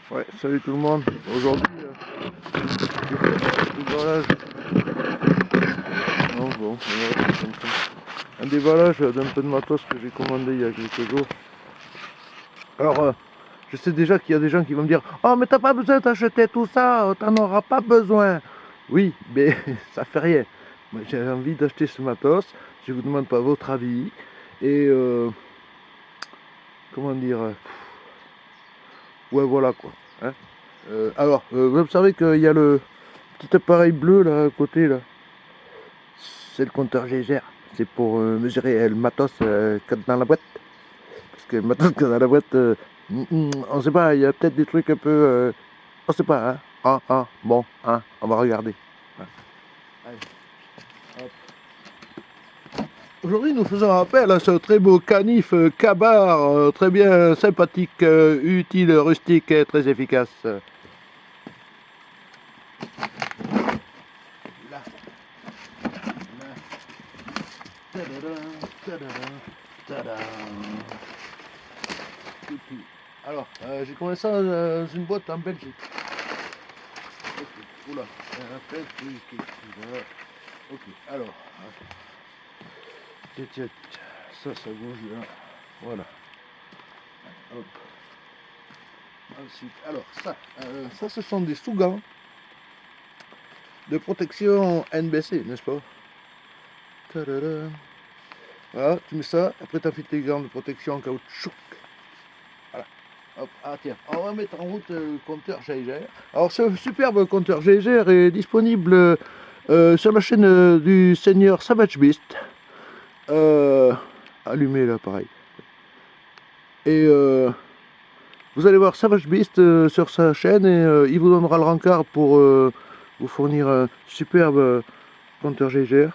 Ouais, salut tout le monde. Aujourd'hui, je vais faire un déballage. Non, bon, voilà, comme ça. Un déballage d'un peu de matos que j'ai commandé il y a quelques jours. Alors, je sais déjà qu'il y a des gens qui vont me dire: oh, mais t'as pas besoin d'acheter tout ça, t'en auras pas besoin. Oui, mais ça fait rien. Moi, j'ai envie d'acheter ce matos. Je vous demande pas votre avis. Et comment dire, ouais, voilà quoi. Hein. Alors, vous observez qu'il y a le petit appareil bleu là à côté là. C'est le compteur Gégère. C'est pour mesurer le matos qu'il y a dans la boîte. Parce que le matos qu'il y a dans la boîte, on sait pas, il y a peut-être des trucs un peu. On sait pas, hein. Bon, hein, on va regarder. Ouais. Allez, hop. Aujourd'hui, nous faisons appel à ce très beau canif Kabar, très bien sympathique, utile, rustique et très efficace. Là. Alors, j'ai commencé ça dans une boîte en Belgique. Ok, oula, ok, alors, tiens, ça bouge là, voilà, hop, ensuite, alors, ça ce sont des sous-gants de protection NBC, n'est-ce pas? Tadada. Voilà, tu mets ça, après tu as fait tes gants de protection en caoutchouc. Voilà. Hop, tiens, on va mettre en route le compteur Geiger. Alors ce superbe compteur Geiger est disponible sur la chaîne du Seigneur Savage Beast. Allumez là, pareil. Et vous allez voir Savage Beast sur sa chaîne et il vous donnera le rencard pour vous fournir un superbe compteur Geiger.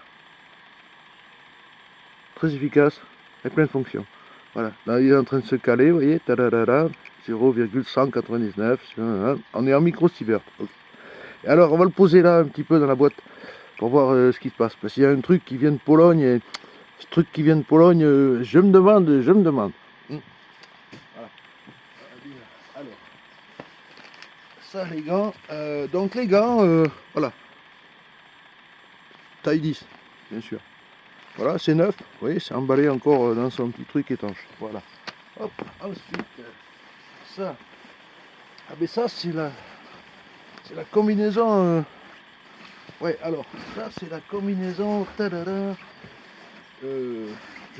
Très efficace, avec plein de fonctions. Voilà, là il est en train de se caler, vous voyez, 0,199, on est en micro-sievert. Okay. Et alors on va le poser là un petit peu dans la boîte pour voir ce qui se passe. Parce qu'il y a un truc qui vient de Pologne, et ce truc qui vient de Pologne, je me demande. Voilà. Alors, ça les gants, donc les gants, voilà, taille 10, bien sûr. Voilà, c'est neuf, vous voyez, c'est emballé encore dans son petit truc étanche. Voilà. Hop, ensuite, ça. Ah mais ça c'est la combinaison. Ouais, alors ça c'est la combinaison. Je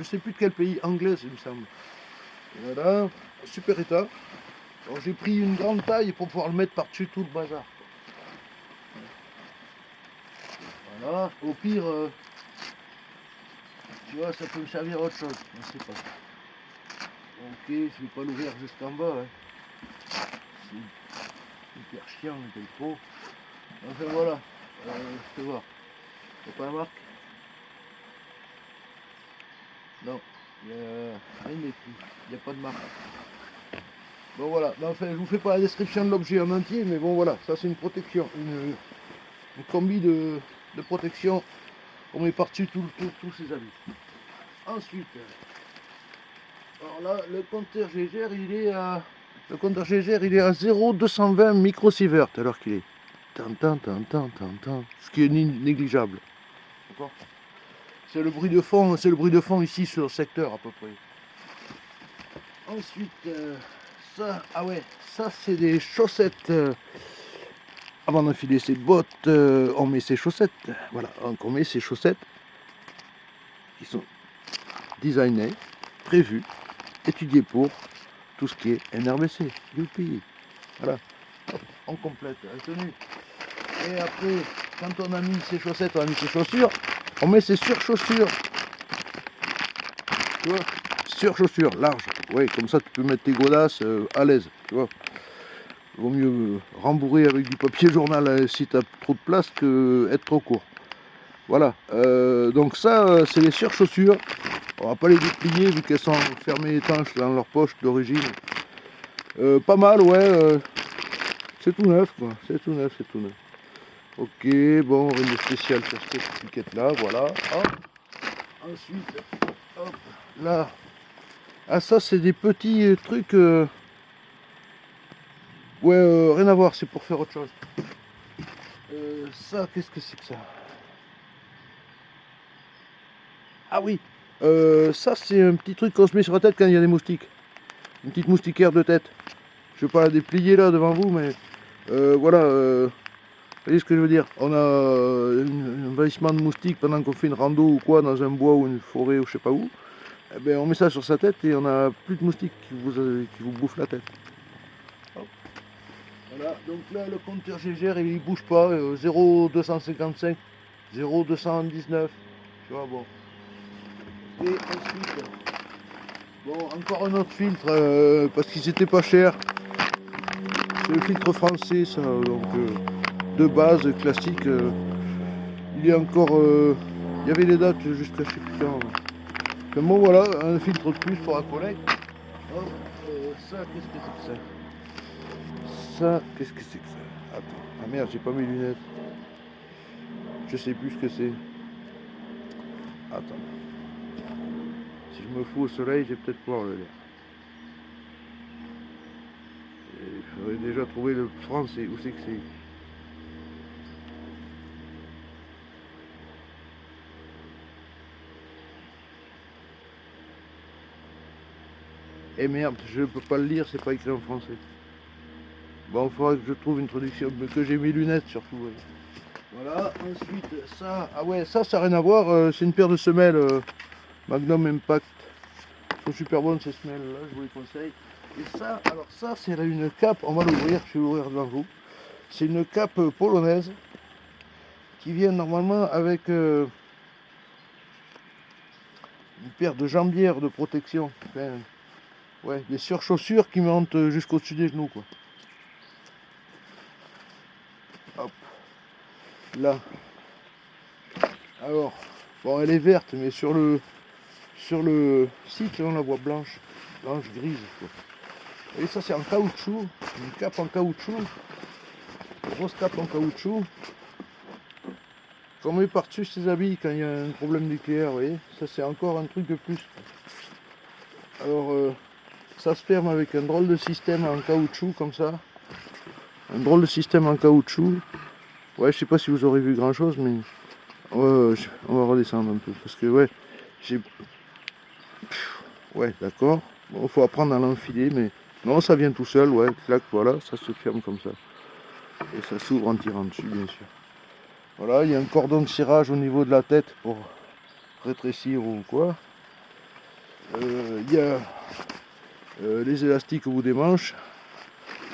sais plus de quel pays, anglaise il me semble. Voilà, super état. Alors j'ai pris une grande taille pour pouvoir le mettre par-dessus tout le bazar. Voilà, au pire, tu vois, ça peut me servir à autre chose. Je sais pas. Ok, je vais pas l'ouvrir jusqu'en bas. Hein. C'est hyper chiant le trop. Enfin voilà, je vais voir. T'as pas la marque? Non, il n'y a rien d'écrit. Il n'y a pas de marque. Bon voilà, mais enfin je vous fais pas la description de l'objet en entier, mais bon voilà, ça c'est une protection, une combi de protection. On met par-dessus tous ces habits. Ensuite, alors là, le compteur Geiger, il est à 0,220 microsievert alors qu'il est. Ce qui est négligeable. D'accord. C'est le bruit de fond ici sur le secteur à peu près. Ensuite, ça, ah ouais, ça c'est des chaussettes. Avant d'enfiler ses bottes, on met ses chaussettes. Voilà, donc on met ses chaussettes qui sont designées, prévues, étudiées pour tout ce qui est NRBC. Youpi. Voilà, hop, on complète la tenue. Et après, quand on a mis ses chaussettes, on a mis ses chaussures, on met ses surchaussures. Tu vois, surchaussures larges. Oui, comme ça tu peux mettre tes godasses à l'aise, tu vois. Vaut mieux rembourrer avec du papier journal si tu as trop de place que être trop court. Voilà, donc ça c'est les surchaussures. On va pas les déplier vu qu'elles sont fermées étanches dans leur poche d'origine. Pas mal, ouais, c'est tout neuf quoi, c'est tout neuf. Ok, bon, rien de spécial sur cette étiquette là, voilà. Hop. Ensuite, hop, là. Ah ça c'est des petits trucs. Ouais, rien à voir, c'est pour faire autre chose. Ça, qu'est-ce que c'est que ça? Ah oui, ça c'est un petit truc qu'on se met sur la tête quand il y a des moustiques. Une petite moustiquaire de tête. Je vais pas la déplier là devant vous, mais voilà, vous voyez ce que je veux dire. On a un envahissement de moustiques pendant qu'on fait une rando ou quoi, dans un bois ou une forêt ou je sais pas où. Eh ben, on met ça sur sa tête et on a plus de moustiques qui vous bouffent la tête. Hop. Voilà, donc là le compteur GGR il bouge pas, 0,255, 0,219, tu vois, bon. Et ensuite, bon, encore un autre filtre, parce qu'ils étaient pas chers. C'est le filtre français, ça, donc de base, classique. Il est encore, il y avait les dates jusqu'à je sais plus quand. Enfin bon, voilà, un filtre de plus pour la collecte. Hop, ça, qu'est-ce que c'est que ça? Ça, qu'est-ce que c'est que ça? Attends, ah merde, j'ai pas mes lunettes. Je sais plus ce que c'est. Attends. Si je me fous au soleil, j'ai peut-être pouvoir le lire. Il faudrait déjà trouver le français. Où c'est que c'est? Eh merde, je peux pas le lire, c'est pas écrit en français. Bon, il faudra que je trouve une traduction, mais que j'ai mes lunettes surtout. Ouais. Voilà, ensuite ça, ah ouais, ça n'a rien à voir, c'est une paire de semelles Magnum Impact. Elles sont super bonnes ces semelles là, je vous les conseille. Et ça, alors ça c'est une cape, on va l'ouvrir, je vais l'ouvrir devant vous. C'est une cape polonaise qui vient normalement avec une paire de jambières de protection. Enfin, ouais, des surchaussures qui montent jusqu'au-dessus des genoux quoi. Hop, là. Alors, bon elle est verte mais sur le site on la voit blanche, grise quoi. Et ça c'est en caoutchouc, une cape en caoutchouc, une grosse cape en caoutchouc, qu'on met par-dessus ses habits quand il y a un problème nucléaire, vous voyez, ça c'est encore un truc de plus. Alors ça se ferme avec un drôle de système en caoutchouc comme ça, un drôle de système en caoutchouc. Ouais, je sais pas si vous aurez vu grand chose, mais on va redescendre un peu parce que ouais, j'ai, ouais d'accord, bon faut apprendre à l'enfiler, mais non ça vient tout seul, ouais, clac, voilà, ça se ferme comme ça. Et ça s'ouvre en tirant dessus bien sûr. Voilà, il y a un cordon de cirage au niveau de la tête pour rétrécir ou quoi. Il y a les élastiques au bout des manches,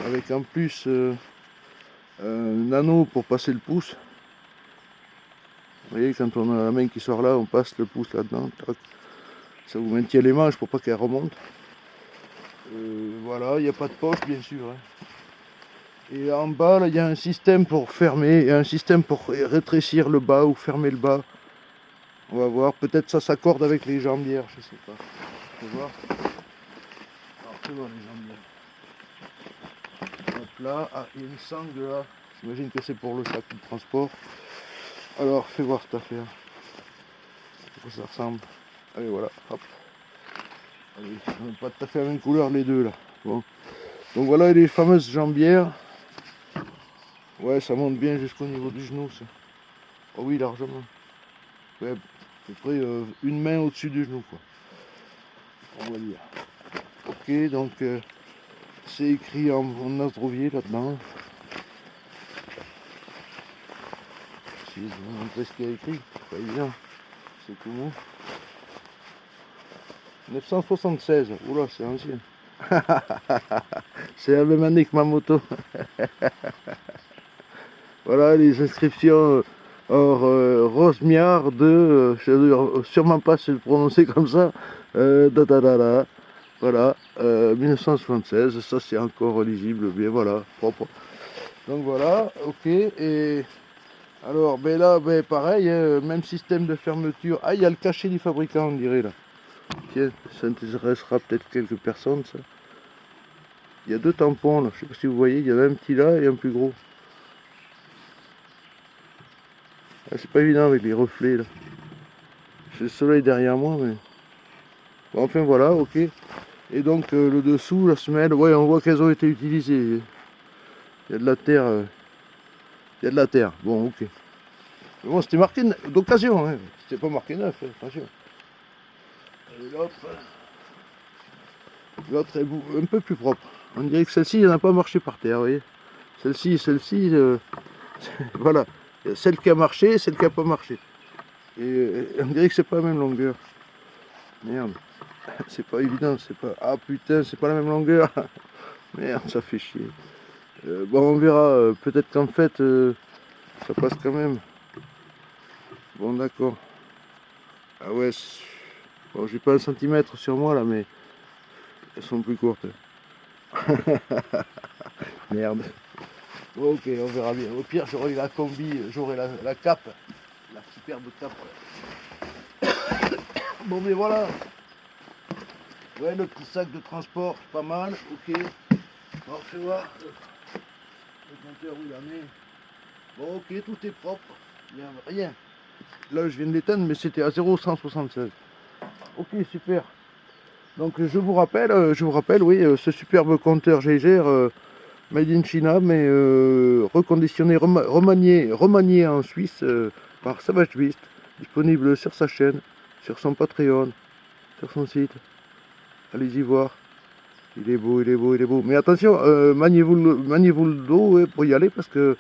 avec en plus un anneau pour passer le pouce. Vous voyez, quand on a la main qui sort là, on passe le pouce là-dedans. Ça vous maintient les manches pour pas qu'elles remontent. Voilà, il n'y a pas de poche bien sûr. Hein. Et en bas, là, il y a un système pour fermer et un système pour rétrécir le bas ou fermer le bas. On va voir, peut-être ça s'accorde avec les jambières, je sais pas. On va voir. Alors, fais voir les jambières. Hop là, ah, il y a une sangle là. J'imagine que c'est pour le sac de transport. Alors, fais voir cette affaire. À quoi ça ressemble. Allez, voilà, hop. Allez, on n'a pas tout à fait la même couleur les deux là. Bon. Donc voilà les fameuses jambières. Ouais, ça monte bien jusqu'au niveau du genou ça. Oh oui, largement. Ouais, à peu près une main au-dessus du genou quoi. On va dire. Ok, donc c'est écrit en astrovier là-dedans. Si je vais vous montrer ce qu'il y a écrit, c'est pas évident. C'est tout mou. 976, oula c'est ancien. C'est la même année que ma moto. Voilà les inscriptions. Or, Rosmiard de, je ne sais sûrement pas se prononcer comme ça, voilà, 1976, ça c'est encore lisible, bien voilà, propre. Donc voilà, ok, et alors, ben là, ben pareil, hein, même système de fermeture. Ah, il y a le cachet du fabricant, on dirait là. Tiens, ça intéressera peut-être quelques personnes, ça. Il y a deux tampons là, je sais pas si vous voyez, il y en a un petit là et un plus gros. Ah, c'est pas évident avec les reflets là. J'ai le soleil derrière moi, mais... Bon, enfin voilà, ok. Et donc le dessous, la semelle, ouais, on voit qu'elles ont été utilisées. Il y a de la terre. Il y a de la terre. Bon, ok. Mais bon, c'était marqué d'occasion, hein. C'était pas marqué neuf, hein, attention. Et l'autre est un peu plus propre. On dirait que celle-ci, elle n'a pas marché par terre, vous voyez. Celle-ci, voilà. Celle qui a marché, celle qui n'a pas marché. Et on dirait que c'est pas la même longueur. Merde. C'est pas évident, c'est pas... Ah putain, c'est pas la même longueur. Merde, ça fait chier. Bon, on verra. Peut-être qu'en fait, ça passe quand même. Bon, d'accord. Ah ouais. Bon, j'ai pas un centimètre sur moi là, mais elles sont plus courtes. Merde. Ok, on verra bien. Au pire, j'aurai la combi, j'aurai la cape, la superbe cape. Bon, mais voilà. Ouais, le petit sac de transport, pas mal. Ok. Bon, je vais voir. Le compteur, où il en est. Bon, ok, tout est propre. Il n'y a rien. Là, je viens de l'éteindre, mais c'était à 0,176. Ok, super. Donc, je vous rappelle, oui, ce superbe compteur Geiger. Made in China, mais reconditionné, remanié en Suisse par Savage Beast, disponible sur sa chaîne, sur son Patreon, sur son site. Allez-y voir. Il est beau, il est beau, il est beau. Mais attention, maniez-vous le dos, ouais, pour y aller parce que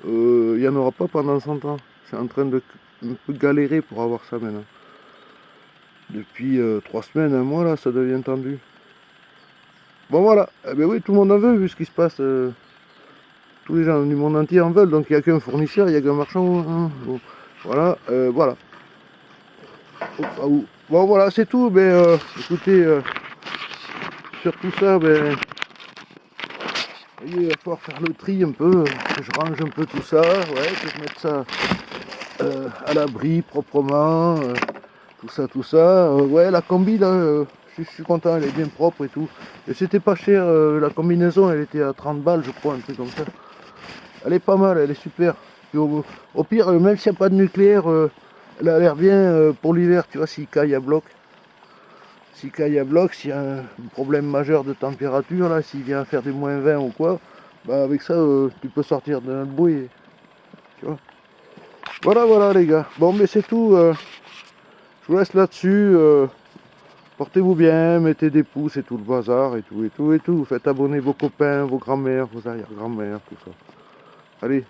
il n'y en aura pas pendant 100 ans. C'est en train de un peu galérer pour avoir ça maintenant. Depuis 3 semaines, un mois là, ça devient tendu. Bon voilà, eh ben oui, tout le monde en veut vu ce qui se passe. Tous les gens du monde entier en veulent, donc il n'y a qu'un fournisseur, il n'y a qu'un marchand. Hein. Bon, voilà, voilà. Bon voilà, c'est tout. Ben, écoutez, sur tout ça, ben, il va falloir faire le tri un peu, que je range un peu tout ça, ouais, que je mette ça à l'abri proprement, tout ça. Ouais, la combi là, je suis content, elle est bien propre et tout. Et c'était pas cher, la combinaison, elle était à 30 balles, je crois, un truc comme ça. Elle est pas mal, elle est super. Puis au pire, même s'il n'y a pas de nucléaire, elle a l'air bien pour l'hiver, tu vois, s'il caille à bloc. S'il caille à bloc, s'il y a un problème majeur de température, là, s'il vient faire des moins 20 ou quoi, bah avec ça, tu peux sortir de notre bouée. Tu vois. Voilà, voilà les gars. Bon, mais c'est tout. Je vous laisse là-dessus. Portez-vous bien, mettez des pouces et tout le bazar et tout et tout et tout. Faites abonner vos copains, vos grands-mères, vos arrière-grands-mères, tout ça. Allez.